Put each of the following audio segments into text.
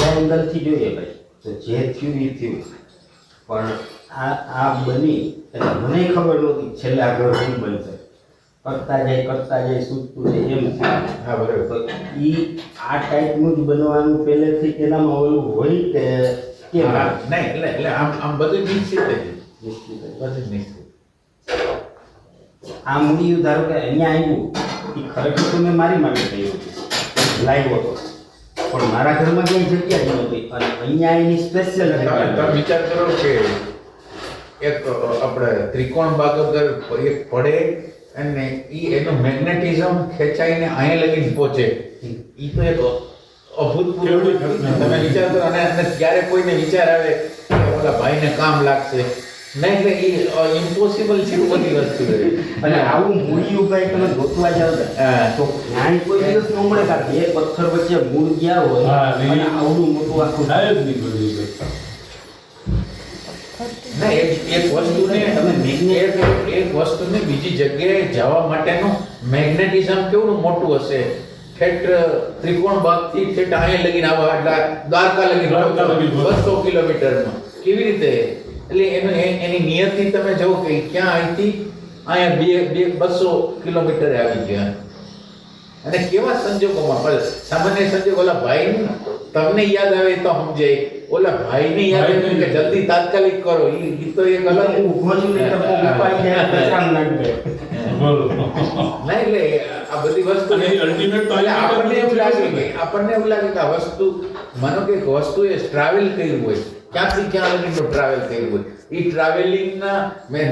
એંગલથી જોઈએ ભાઈ તો જે થયું એ થયું, પણ આ બની એટલે મને ખબર નહોતી છેલ્લે આગળ શું બનશે. કરતા જાય સૂચતું જાય એમ થયું. હા બરાબર. તો આ ટાઈપનું જ બનવાનું પહેલેથી એનામાં ઓલું હોય કે કેમ? હા નહીં એટલે આમ બધું નિશ્ચિત જ નિશ્ચિત જ. બધું નિશ્ચિત. આ મૂડી ધારો કે અહીંયા આવ્યું એ ખરેખર તો મેં મારી માટે કર્યું હતું, લાવ્યો હતો, પણ મારા ઘરમાં ક્યાંય જગ્યા જ નહોતી અને અહીંયા એની સ્પેશિયલ તમે વિચાર કરો કે એક આપણે ત્રિકોણ બાગ અગર એક પડે અને એનું મેગ્નેટિઝમ ખેંચાઈને અહીંયા લગીને પહોંચે, એ તો એક અભૂતપૂર્વ તમે વિચાર કરો. અને ત્યારે કોઈને વિચાર આવે કે ઓલા ભાઈને કામ લાગશે નહીં, એટલે એ ઇમ્પોસિબલ છે એ બધી વસ્તુ છે. અને આવું મૂળિયું કઈ તમે ગોતવા જાવ તો જ્ઞાન કોઈ દિવસ ન મળે, કારણ કે એ પથ્થર વચ્ચે મૂળ ગયા હોય અને આવડું મોટું આખું થાય જ નહીં બધું. ના એક વસ્તુને બીજી જગ્યાએ જવા માટેનું મેગ્નેટિઝમ કેવું મોટું હશે. ઠેઠ ત્રિકોણ બાગથી ઠેઠ અહીંયા લગીને આવવા દ્વારકા લગીને 200 કિલોમીટરમાં કેવી રીતે? એટલે એની નિયતિ તમે જુઓ કે ક્યાં અહીંથી અહીંયા 200 કિલોમીટરે આવી ગયા. અને કેવા સંજોગોમાં, પણ સામાન્ય સંજોગ ઓલા ભાઈ તમને યાદ આવે તો સમજાય, ઓલા ભાઈને યાદ આવે કે જલ્દી તાત્કાલિક કરો, એ તો એક અલગ ઊભો છું નહીં તો ઉપાય જાય પચામ નાખી દે. ના એટલે આ બધી વસ્તુ અલ્ટિમેટ તો એટલે આપણને એવું લાગે કે આ વસ્તુ માનો કે એક વસ્તુએ ટ્રાવેલ કર્યું હોય, ક્યાંથી ક્યાં લગીનો ટ્રાવેલ કર્યું હોય, એ ટ્રાવેલિંગના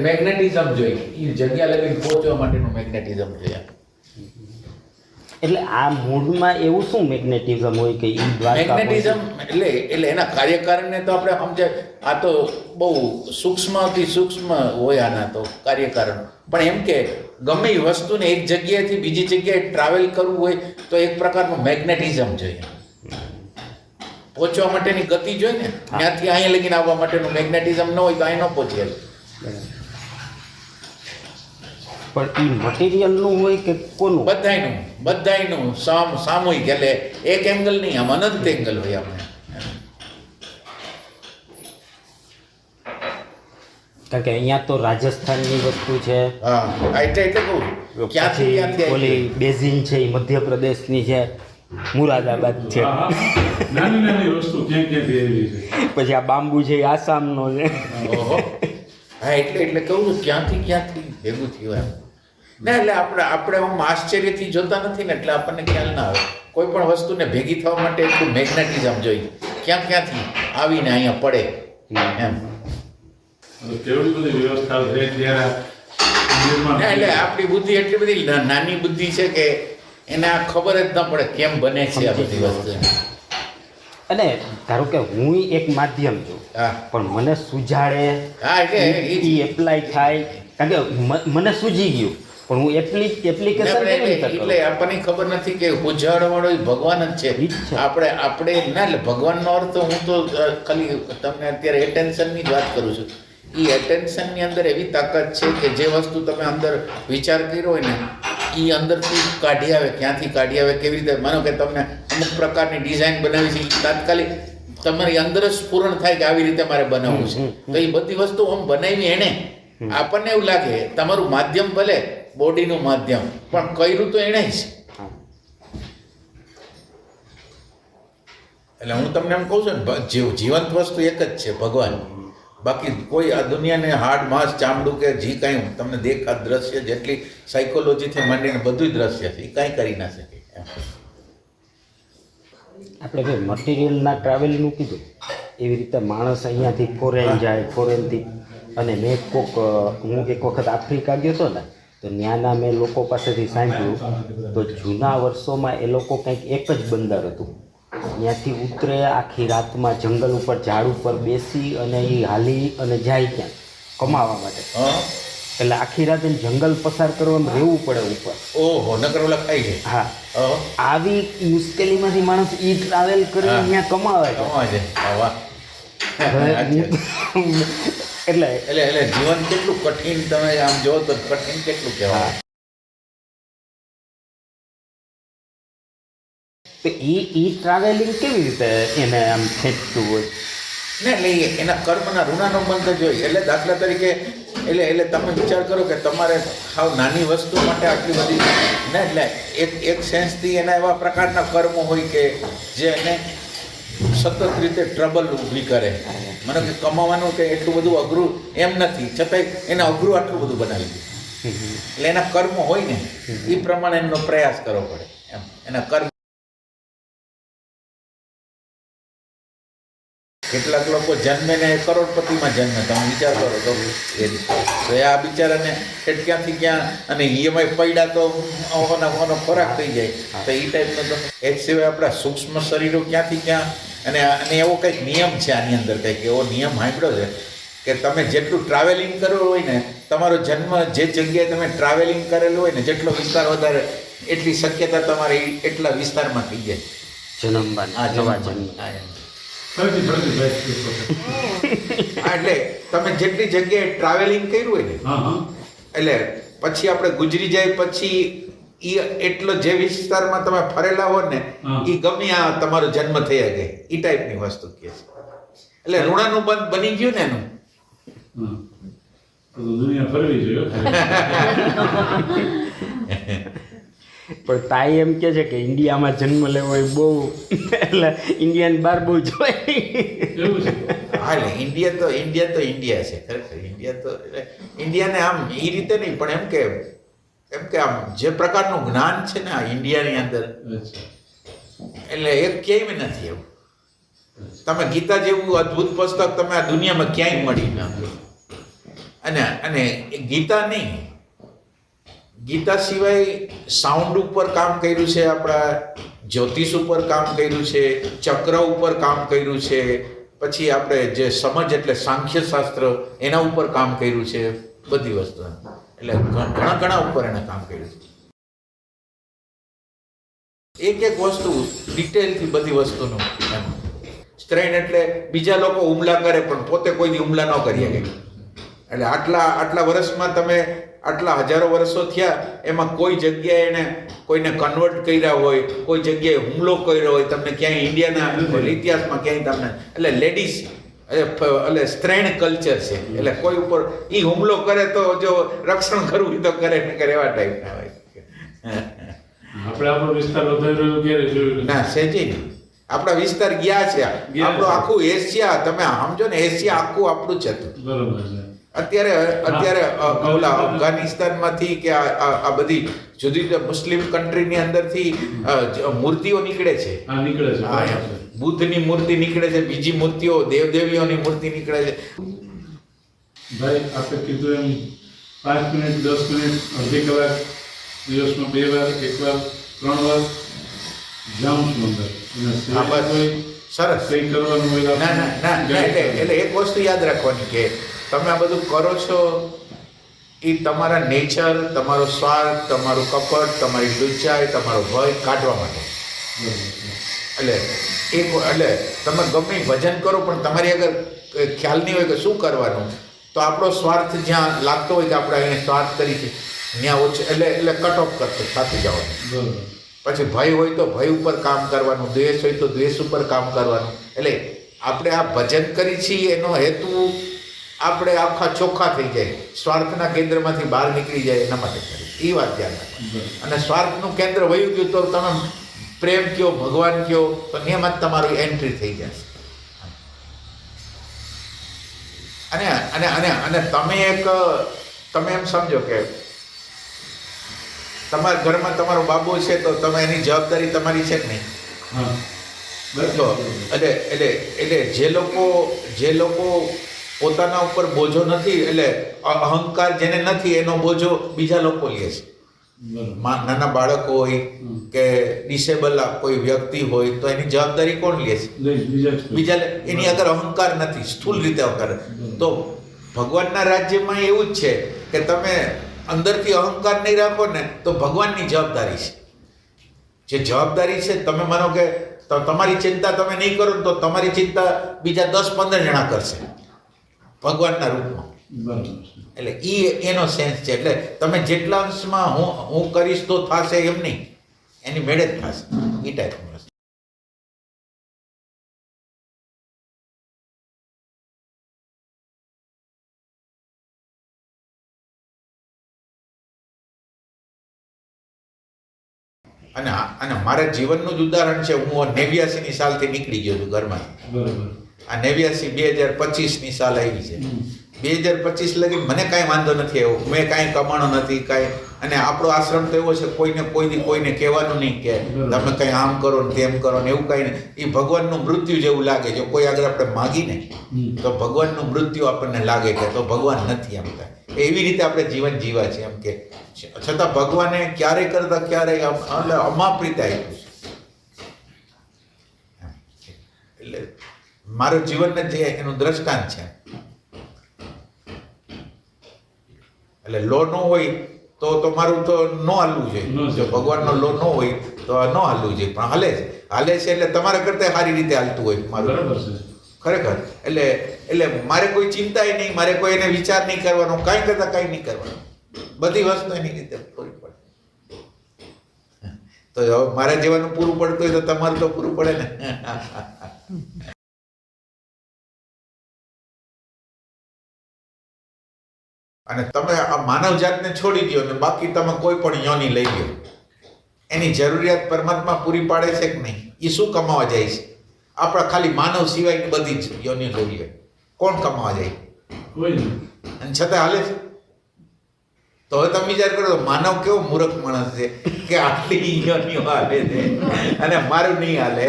મેગ્નેટિઝમ જોઈએ, એ જગ્યા લગીને પહોંચવા માટેનું મેગ્નેટિઝમ જોઈએ. એટલે આ મૂળમાં એવું શું મેગ્નેટિઝમ હોય કે ઈ મેગ્નેટિઝમ એટલે એના કાર્યકારણને તો આપણે સમજાય, આ તો બહુ સૂક્ષ્મથી સૂક્ષ્મ હોય આના તો કાર્યકારણ. પણ એમ કે ગમે એ વસ્તુને એક જગ્યાએથી બીજી જગ્યાએ ટ્રાવેલ કરવું હોય તો એક પ્રકારનું મેગ્નેટિઝમ જોઈએ, પહોંચવા માટેની ગતિ જોઈએ ને. ત્યાંથી અહીંયા લગીને આવવા માટેનું મેગ્નેટિઝમ ન હોય તો અહીં ન પહોંચે. પણ ઈ મટીરિયલનું હોય કે કોનું? બધાયનું સામૂહિક, એટલે એક એંગલ નહીં, આમ અનંત એંગલ હોય આપણે. કારણ કે અહીંયા તો રાજસ્થાનની વસ્તુ છે, હા એટલે કહું ક્યાંથી ક્યાંથી ઓલી બેઝિન છે એ મધ્યપ્રદેશની છે, મુરાદાબાદ છે, નાની નાની વસ્તુ ક્યાં ક્યાંથી એવી છે. પછી આ બાંબુ છે એ આસામનો છે. ઓહો. હા એટલે કહું છું ક્યાંથી ભેગું થયું એમ. ના એટલે આપણે આમ આશ્ચર્યથી જોતા નથી ને, એટલે આપણને ખ્યાલ ના આવે. કોઈ પણ વસ્તુને ભેગી થવા માટે એટલું મેગ્નેટિઝમ જોઈએ, ક્યાંથી આવીને અહીંયા પડે એમ. કેવડી બધી વ્યવસ્થા છે ત્યારે ના એટલે આપણી બુદ્ધિ એટલી બધી નાની બુદ્ધિ છે કે એને આ ખબર જ ન પડે કેમ બને છે આ બધી વસ્તુ. અને ધારો કે હું એક માધ્યમ છું, હા પણ મને સુજાડે, હા એટલે એપ્લાય થાય, કારણ કે મને સૂજી ગયું પણ હું એપ્લિકેશન એટલે આપણને ખબર નથી કે ઉજાડવાળો ભગવાન જ છે. આપણે ના એટલે ભગવાનનો અર્થ હું તો ખાલી તમને અત્યારે એટેન્શનની જ વાત કરું છું. એ એટેન્શનની અંદર એવી તાકાત છે કે જે વસ્તુ તમે અંદર વિચાર કર્યો હોય ને એ અંદરથી કાઢી આવે. ક્યાંથી કાઢી આવે, કેવી રીતે? માનો કે તમને અમુક પ્રકારની ડિઝાઇન બનાવી છે, એ તાત્કાલિક તમારી અંદર જ પૂર્ણ થાય કે આવી રીતે મારે બનાવવું છે. તો એ બધી વસ્તુ આમ બનાવી એણે. આપણને એવું લાગે તમારું માધ્યમ ભલે બોડીનું માધ્યમ, પણ કર્યું તો એણે જ. એટલે હું તમને એમ કહું છું ને, જીવંત વસ્તુ એક જ છે, ભગવાન. બાકી કોઈ આ દુનિયાને હાડ માંસ ચામડું કે જે કાંઈ તમને દેખા દ્રશ્ય, જેટલી સાયકોલોજીથી માંડીને બધું દ્રશ્ય છે, એ કાંઈ કરી ના શકે. આપણે ભાઈ મટીરિયલના ટ્રાવેલનું કીધું, એવી રીતે માણસ અહીંયાથી ફોરેન જાય, ફોરેનથી. અને મેં હું એક વખત આફ્રિકા ગયો હતો ને, તો ત્યાંના મેં લોકો પાસેથી સાંભળ્યું તો જૂના વર્ષોમાં એ લોકો કંઈક એક જ બંદર હતું, ત્યાંથી ઉતરે આખી રાતમાં જંગલ ઉપર ઝાડ ઉપર બેસી અને એ હાલી અને જાય ક્યાં કમાવા માટે. એટલે આખી રાત જંગલ પસાર કરવામાં રહેવું પડે ઉપર. ઓહો, નકર ઓલા ખાઈ જાય. હા, આવી મુશ્કેલીમાંથી માણસ ઈ ટ્રાવેલ કરીને અહીંયા કમાવે છે. એટલે જીવન કેટલું કઠિન, તમે આમ જો તો કઠિન કેટલું કહેવાય. તો એ ટ્રાવેલિંગ કેવી રીતે એને આમ ખેંચતું હોય? ને એટલે એના કર્મના ઋણાનો બંધ જ હોય. એટલે દાખલા તરીકે એટલે તમે વિચાર કરો કે તમારે સાવ નાની વસ્તુ માટે આટલી બધી ને એટલે એક સેન્સથી એના એવા પ્રકારના કર્મો હોય કે જે એને સતત રીતે ટ્રબલ ઊભી કરે. મને કે કમાવાનું કે એટલું બધું અઘરું એમ નથી, છતાંય એને અઘરું આટલું બધું બનાવી દીધું. એટલે એના કર્મો હોય ને એ પ્રમાણે એમનો પ્રયાસ કરવો પડે એમ. એના કર્મ કેટલાક લોકો જન્મે ને કરોડપતિમાં જન્મે, તમે વિચાર કરો તો એ રીતે. તો એ આ બિચારાને ક્યાંથી ક્યાં અને ઈએમઆઈ પડ્યા તો ઓનો ખોરાક થઈ જાય. તો એ ટાઈપનો તો એ જ સિવાય આપણા સૂક્ષ્મ શરીરો ક્યાંથી ક્યાં અને એવો કંઈક નિયમ છે આની અંદર, કંઈક એવો નિયમ સાંભળ્યો છે કે તમે જેટલું ટ્રાવેલિંગ કરવું હોય ને, તમારો જન્મ જે જગ્યાએ તમે ટ્રાવેલિંગ કરેલું હોય ને, જેટલો વિસ્તાર વધારે એટલી શક્યતા તમારે એટલા વિસ્તારમાં થઈ જાય જન્મવાની, નવા જન્મ. એટલે તમે જેટલી જગ્યાએ ટ્રાવેલિંગ કર્યું હોય ને, એટલે પછી આપણે ગુજરી જાય પછી એટલો જે વિસ્તારમાં તમે ફરેલા હો ને એ ગમે આ તમારો જન્મ થઈ શકે એ ટાઈપની વસ્તુ કે છે. એટલે ઋણાનું બંધ બની ગયું ને એનું. દુનિયા ફરવી જોઈએ. પણ તાઈ એમ કે છે કે ઇન્ડિયામાં જન્મ લેવો એ બહુ, એટલે ઇન્ડિયાની બહાર બહુ જોઈ. એવું છે. હા, એટલે ઇન્ડિયા તો ઇન્ડિયા છે ખરેખર. ઇન્ડિયાને આમ એ રીતે નહીં, પણ એમ કે આમ જે પ્રકારનું જ્ઞાન છે ને આ ઇન્ડિયાની અંદર, એટલે એક ક્યાંય નથી એવું. તમે ગીતા જેવું અદ્ભુત પુસ્તક તમે આ દુનિયામાં ક્યાંય મળી ના. અને ગીતા નહીં, ગીતા સિવાય સાઉન્ડ ઉપર કામ કર્યું છે, આપણા જ્યોતિષ ઉપર કામ કર્યું છે, ચક્ર ઉપર કામ કર્યું છે, પછી આપણે જે સમજ એટલે સાંખ્ય શાસ્ત્ર એના ઉપર કામ કર્યું છે, બધી વસ્તુ. એટલે ઘણા ઉપર એને કામ કર્યું છે. એક વસ્તુ ડિટેલથી બધી વસ્તુનું એમ. સ્ટ્રેન એટલે બીજા લોકો હુમલા કરે પણ પોતે કોઈ દી હુમલા ન કરી શકે. એટલે આટલા વર્ષમાં તમે આટલા હજારો વર્ષો થયા એમાં કોઈ જગ્યાએ એને કોઈને કન્વર્ટ કર્યા હોય, કોઈ જગ્યાએ હુમલો કર્યો હોય તમને ક્યાંય ઇન્ડિયાના ઇતિહાસમાં ક્યાંય તમને. એટલે લેડીઝ એટલે સ્ત્રૈણ કલ્ચર છે. એટલે કોઈ ઉપર એ હુમલો કરે તો જો રક્ષણ કરવું તો કરે ને કરે, એવા ટાઈપના હોય. આપણે આપણો વિસ્તાર વધાર્યો ક્યારે જોયું ના, સેજે નહીં. આપણા વિસ્તાર ગયા છે. આપણું આખું એશિયા, તમે સમજો ને, એશિયા આખું આપણું જ હતું. બરોબર છે. અત્યારે ઓલા અફઘાનિસ્તાનમાંથી કે આ બધી જુદી જુદી મુસ્લિમ કન્ટ્રીની અંદરથી મૂર્તિઓ નીકળે છે. બુદ્ધની મૂર્તિ નીકળે છે, બીજી મૂર્તિઓ દેવદેવીઓની મૂર્તિ નીકળે છે. ભાઈ આપણે કીધું એમ 5 મિનિટ 10 મિનિટ અડધી કલાક દિવસમાં 2 વાર 1 વાર 3 વાર જાઉં છું અંદર. સરસ કંઈ કરવાનું હોય. ના એટલે એક વસ્તુ યાદ રાખવાની કે તમે આ બધું કરો છો એ તમારા નેચર, તમારો સ્વાર્થ, તમારું કપટ, તમારી લુચ્ચાઈ, તમારો ભય કાઢવા માટે. એટલે તમે ગમે ભજન કરો પણ તમારી અગર ખ્યાલ નહીં હોય કે શું કરવાનું, તો આપણો સ્વાર્થ જ્યાં લાગતો હોય કે આપણે અહીંયા સ્વાર્થ કરી છે ત્યાં ઓછું એટલે કટ ઓફ કરતો થતું જવાનું. પછી ભય હોય તો ભય ઉપર કામ કરવાનું, દ્વેષ હોય તો દ્વેષ ઉપર કામ કરવાનું. એટલે આપણે આ ભજન કરી છીએ એનો હેતુ આપણે આખા ચોખ્ખા થઈ જાય, સ્વાર્થના કેન્દ્રમાંથી બહાર નીકળી જાય, એના માટે કરી. એ વાત ધ્યાન રાખો. અને સ્વાર્થનું કેન્દ્ર વયું ગયું તો તમે પ્રેમ કયો, ભગવાન કયો, તો એમાં જ તમારી એન્ટ્રી થઈ જશે. અને તમે એમ સમજો કે તમારા ઘરમાં તમારો બાબો છે તો તમે એની જવાબદારી તમારી છે કે નહીં? એટલે જે લોકો પોતાના ઉપર બોજો નથી, એટલે અહંકાર જેને નથી એનો બોજો બીજા લોકો લે છે. નાના બાળકો હોય કે ડિસેબલ કોઈ વ્યક્તિ હોય તો એની જવાબદારી કોણ લે છે? બીજા. એની આગળ અહંકાર નથી, સ્થૂલ રીતે અહંકાર. તો ભગવાનના રાજ્યમાં એવું જ છે કે તમે અંદરથી અહંકાર નહીં રાખો ને તો ભગવાનની જવાબદારી છે. જે જવાબદારી છે, તમે માનો કે તમારી ચિંતા તમે નહીં કરો તો તમારી ચિંતા બીજા 10-15 જણા કરશે ભગવાનના રૂપમાં. એટલે એનો સેન્સ છે. એટલે તમે જેટલા અંશમાં હું કરીશ તો થશે એમ નહીં, એની મેળે જ થશે. એ ટાઈપનું. અને મારા જીવનનું જ ઉદાહરણ છે. હું 89ની સાલથી નીકળી ગયો છું ઘરમાં. બરાબર. આ 89 2025ની સાલ આવી છે. 2025 લગી મને કાંઈ વાંધો નથી આવ્યો. મેં કાંઈ કમાણો નથી કાંઈ. અને આપણો આશ્રમ તો એવો છે કોઈને કોઈને કહેવાનું નહીં કે તમે કંઈ આમ કરો ને તેમ કરો ને એવું કાંઈ નહીં. એ ભગવાનનું મૃત્યુ જેવું લાગે. જો કોઈ આગળ આપણે માગીને તો ભગવાનનું મૃત્યુ આપણને લાગે કે તો ભગવાન નથી એમ થાય. એવી રીતે આપણે જીવન જીવા છે એમ કે છતાં ભગવાને ક્યારેય કરતા ક્યારેય અમાપ રીતે આપ્યું છે. એટલે મારું જીવન જે એનું દ્રષ્ટાંત છે. એટલે લો ન હોય તો મારું તો ન હાલવું જોઈએ. જો ભગવાનનો લો ન હોય તો ન હાલવું જોઈએ, પણ હાલે છે એટલે તમારા કરતા સારી રીતે હાલતું હોય મારું. ખરેખર એટલે મારે કોઈ ચિંતાય નહીં, મારે કોઈ એને વિચાર નહીં કરવાનો, કાંઈ કરતા કાંઈ નહીં કરવાનું. બધી વસ્તુ એની રીતે પૂરી પડે. તો હવે મારા જીવનનું પૂરું પડતું હોય તો તમારું તો પૂરું પડે ને. અને તમે આ માનવ જાતને છોડી દો ને બાકી તમે કોઈ પણ યોની લઈ લો, એની જરૂરિયાત પરમાત્મા પૂરી પાડે છે કે નહીં? એ શું કમાવા જાય છે? આપણા ખાલી માનવ સિવાયની બધી જ યોની લઈ લે, કોણ કમાવા જાય? કોઈ નહીં. અને છતાં હાલે છે. તો હવે તમે વિચાર કરો તો માનવ કેવો મૂર્ખ માણસ છે કે આટલી યોનીઓ હાલે છે અને મારું નહીં હાલે.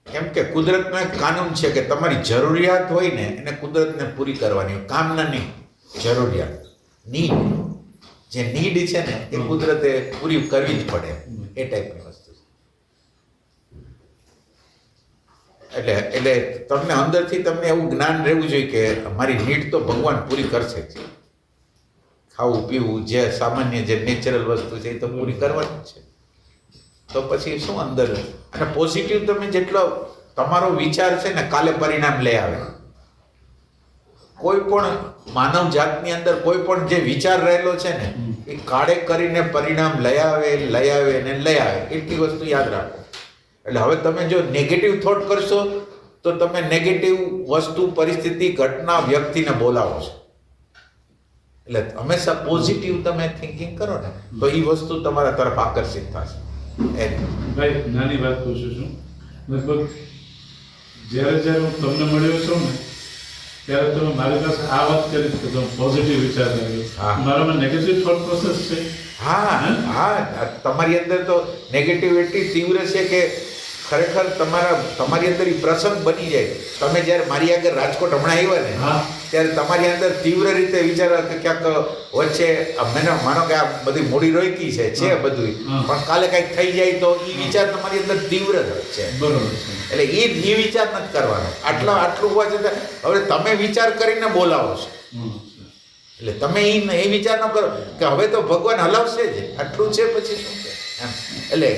કેમ કે કુદરતનો એક કાનૂન છે કે તમારી જરૂરિયાત હોય ને એને કુદરતને પૂરી કરવાની, કામના નહીં, જરૂરિયાત, નીડ. જે નીડ છે ને એ કુદરતે પૂરી કરવી જ પડે, એ ટાઈપની વસ્તુ છે. એટલે તમને અંદરથી તમને એવું જ્ઞાન રહેવું જોઈએ કે મારી નીડ તો ભગવાન પૂરી કરશે જ. ખાવું પીવું જે સામાન્ય જે નેચરલ વસ્તુ છે એ તો પૂરી કરવાની જ છે. તો પછી શું અંદર. અને પોઝિટિવ તમે જેટલો તમારો વિચાર છે ને કાલે પરિણામ લઈ આવે. કોઈ પણ માનવ જાતની અંદર કોઈ પણ જે વિચાર રહેલો છે ને એ કાળે કરીને પરિણામ લઈ આવે ને લઈ આવે. એટલી વસ્તુ યાદ રાખો. એટલે હવે તમે જો નેગેટિવ થોટ કરશો તો તમે નેગેટિવ વસ્તુ, પરિસ્થિતિ, ઘટના, વ્યક્તિને બોલાવો છો. એટલે હંમેશા પોઝિટિવ તમે થિંકિંગ કરો ને તો એ વસ્તુ તમારા તરફ આકર્ષિત થશે. ભાઈ નાની વાત પૂછું છું. લગભગ જ્યારે હું તમને મળ્યો છું ને ત્યારે તમે મારી પાસે આ વાત કરી કે તમે પોઝિટિવ વિચાર કર્યો. મારામાં નેગેટિવ થોટ પ્રોસેસ છે. હા, તમારી અંદર તો નેગેટિવિટી તીવ્ર છે કે ખરેખર તમારી અંદર એ પ્રસંગ બની જાય. તમે જ્યારે મારી આગળ રાજકોટ હમણાં આવ્યા ને ત્યારે તમારી અંદર તીવ્ર રીતે વિચાર કે ક્યાંક વચ્ચે માનો કે આ બધી મૂડી રોકી છે બધું, પણ કાલે કંઈક થઈ જાય તો એ વિચાર તમારી અંદર તીવ્ર છે. બરોબર. એટલે એ વિચાર નથી કરવાનો. આટલું હોવા છતાં હવે તમે વિચાર કરીને બોલાવો છો. એટલે તમે એ વિચાર ન કરો કે હવે તો ભગવાન હલાવશે જ, આટલું છે પછી શું છે એમ. એટલે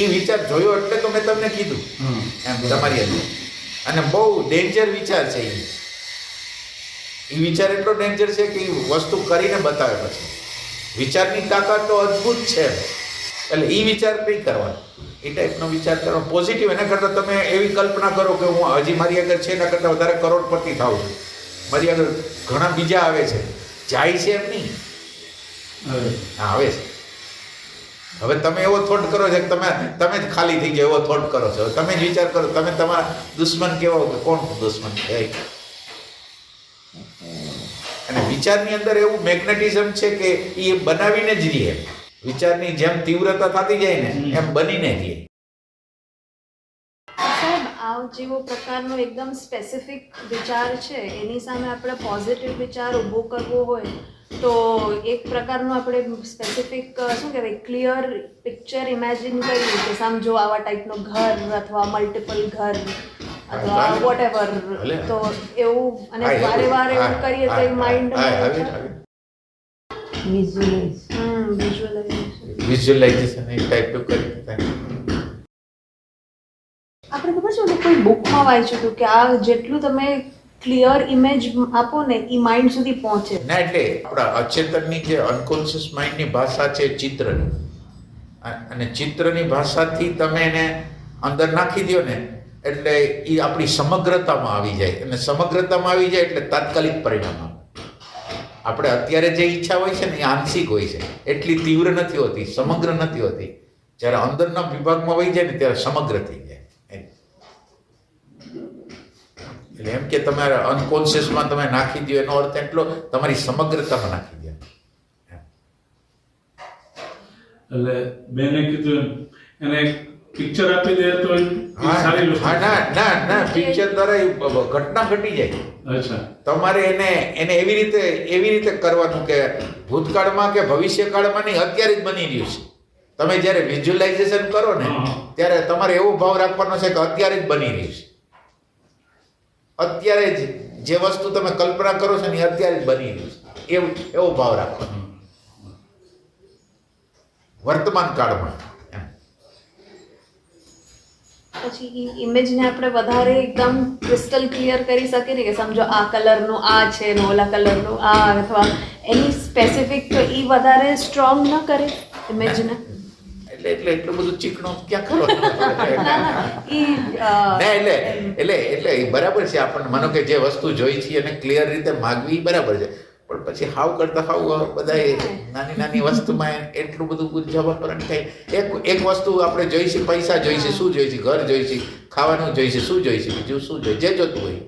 એ વિચાર જોયો એટલે તો મેં તમને કીધું એમ તમારી અંદર. અને બહુ ડેન્જર વિચાર છે એ વિચાર એટલો ડેન્જર છે કે એ વસ્તુ કરીને બતાવે પછી. વિચારની તાકાત તો અદ્ભુત છે. એટલે એ વિચાર નહીં કરવાનો, એ ટાઈપનો વિચાર કરો પોઝિટિવ. એના કરતાં તમે એવી કલ્પના કરો કે હું હજી મારી આગળ છે એના કરતાં વધારે કરોડપતિ થાઉં છું, મારી આગળ ઘણા બીજા આવે છે, જાય છે એમ નહીં, આવે છે. હવે તમે એવો થોટ કરો છો કે તમે જ ખાલી થઈ જાઓ એવો થોટ કરો છો. તમે જ વિચાર કરો તમે તમારા દુશ્મન કેવો, કોણ દુશ્મન છે? અને વિચારની અંદર એવું મેગ્નેટિઝમ છે કે એ બનાવીને જ રહે. વિચારની જેમ તીવ્રતા થતી જાય ને એમ બનીને રહે. સાહેબ, આ જેવો પ્રકારનો એકદમ સ્પેસિફિક વિચાર છે એની સામે આપણે પોઝિટિવ વિચાર ઊભો કરવો હોય તો એક પ્રકારનો આપણે સ્પેસિફિક શું કહેવાય ક્લિયર પિક્ચર ઇમેજિન કરીએ કે સમજો આવા ટાઈપનો ઘર અથવા મલ્ટિપલ ઘર અથવા વોટેવર, તો એવું અને વારે વારે એવું કરીએ તો માઇન્ડ વિઝ્યુલાઇઝેશન એ ટાઈપનું કરી આપણે ખબર છે કોઈ બુકમાં વાંચ્યું હતું કે આ જેટલું તમે ક્લિયર ઇમેજ આપો ને એ માઇન્ડ સુધી પહોંચે ના. એટલે આપણા અચેતનની જે અનકોન્શિયસ માઇન્ડની ભાષા છે ચિત્રની, અને ચિત્રની ભાષાથી તમે એને અંદર નાખી દો ને એટલે એ આપણી સમગ્રતામાં આવી જાય, અને સમગ્રતામાં આવી જાય એટલે તાત્કાલિક પરિણામ આવે. આપણે અત્યારે જે ઈચ્છા હોય છે ને એ આંશિક હોય છે, એટલી તીવ્ર નથી હોતી, સમગ્ર નથી હોતી. જ્યારે અંદરના વિભાગમાં વહી જાય ને ત્યારે સમગ્ર થઈ જાય. એટલે એમ કે તમારે અનકોન્શિયસમાં તમે નાખી દો એનો અર્થ એટલો તમારી સમગ્રતામાં નાખી દો. એટલે બેને કીધું એને પિક્ચર આપી દે તો એ સારી વસ્તુ. હા, ના પિક્ચર દ્વારા ઘટના ઘટી જાય. અચ્છા, તમારે એને એવી રીતે કરવાનું કે ભૂતકાળમાં કે ભવિષ્યકાળમાં નહીં, અત્યારે જ બની રહ્યું છે. તમે જ્યારે વિઝ્યુઅલાઇઝેશન કરો ને ત્યારે તમારે એવો ભાવ રાખવાનો છે કે અત્યારે જ બની રહ્યું છે. અત્યારે જ જે વસ્તુ તમે કલ્પના કરો છો ને એ અત્યારે જ બની રહ્યું છે, એવો ભાવ રાખવાનો વર્તમાન કાળમાં. પછી એ ઇમેજને આપણે વધારે એકદમ ક્રિસ્ટલ ક્લિયર કરી શકીએ ને કે સમજો આ કલરનું આ છે ને ઓલા કલરનું આ, અથવા એની સ્પેસિફિક તો એ વધારે સ્ટ્રોંગ ન કરે ઇમેજને. એટલે એટલું બધું ચીકણું ક્યાં કરવાનું? એટલે એ બરાબર છે. આપણને માનો કે જે વસ્તુ જોઈ છે એને ક્લિયર રીતે માગવી બરાબર છે, પણ પછી હાવ કરતા હાવ બધા નાની વસ્તુમાં એટલું બધું જવાબદાર થાય. એક વસ્તુ આપણે જોઈશે, પૈસા જોઈશે, શું જોઈશે, ઘર જોઈશે, ખાવાનું જોઈશે, શું જોઈશે, બીજું શું જોઈએ, જે જોતું હોય